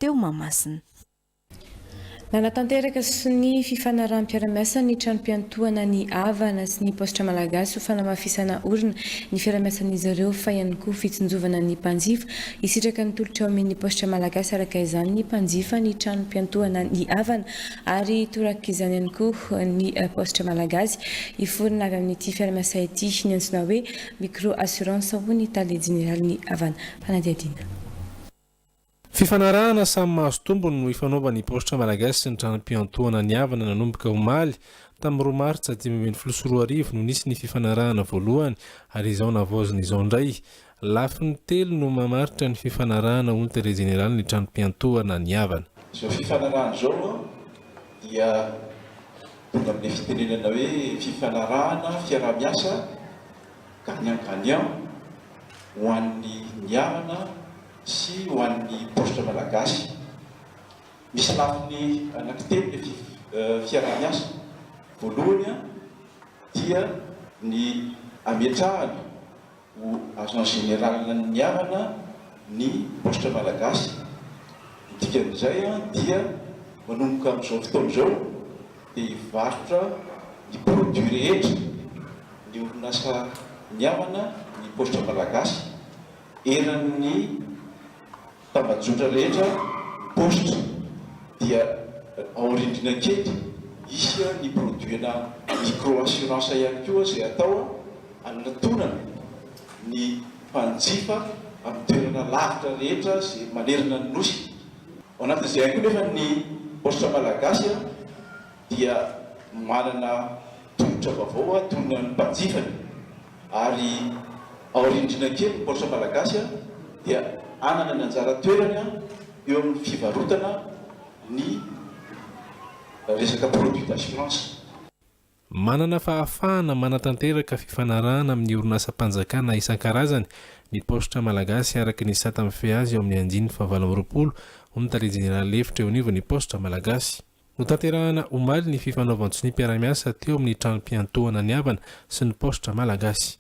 teo Mahamasina. Nanatanteraka sy ny fifanaram-piaramiasa ny trano-piantohana ny avana sy ny positra malagasy ho fanamafisana orina ny fiaramiasan'izy ireo fa ihany koa fitsinjovana ny mpanjifa isitraka ny tolotra ao amin'ny positra malagasy araka izany ny mpanjifa ny trano-piantohana ny avana ary toraka izany ihany koa ny positra malagasy iforona avy amin'ity fiaramiasa ity ny antsona hoe micro assurance ho ny tale général ny avana. Fanadihadiana. Fifanarahana samy mahazo tombony no ifanaovany positra malagasy sy ny trano-piantohana ny avana nanomboka omaly tamin'ny 2 martsa 2024 no nisy ny fifanarahana voalohany ary izao navaozina izao indray. Lafiny telo no mamaritra ny fifanarahana ho ny tele général ny trano-piantohana ny avana. Izao fifanarahana izao dia tonga amin'ny fitenenana hoe fifanarahana fiaramiasa gagnant-gagnant ho an'ny avana sy ho an'ny positra malagasy. Misy lafiny anankitelo ny fiaramiasa. Voalohany dia ny ametrahana ho agent général ny avana ny positra malagasy. Dikan'izay dia manomboka amin'izao fotoana izao dia hivarotra ny produit rehetra ny orinasa ny avana ny positra malagasy eran'ny tambajotra rehetra positra dia ao rindrina kely isy ny produina micro assurance ihany koa izay atao anatonana ny mpanjifa amin'ny toerana lavitra rehetra izay manerana ny nosy. Ao anatin'izay ihany koa nefa ny positra malagasy dia manana tongotra vaovao tonona ny mpanjifany ary ao rindrina kely ny positra malagasy dia anana ny anjara toerany eo amin'ny fivarotana ny resaka produit d'assurance. Manana fahafahana manatanteraka fifanarahana amin'ny orinasa-panjakana isan-karazany ny positra malagasy araka ny sata amin'ny fiazy eo amin'ny 5/2020 ho ny tale général efitra eo anivo ny positra malagasy. Notanterahana omaly ny fifanaovan-tsony mpiaramiasa teo amin'ny trano-piantohana ny avana sy ny positra malagasy.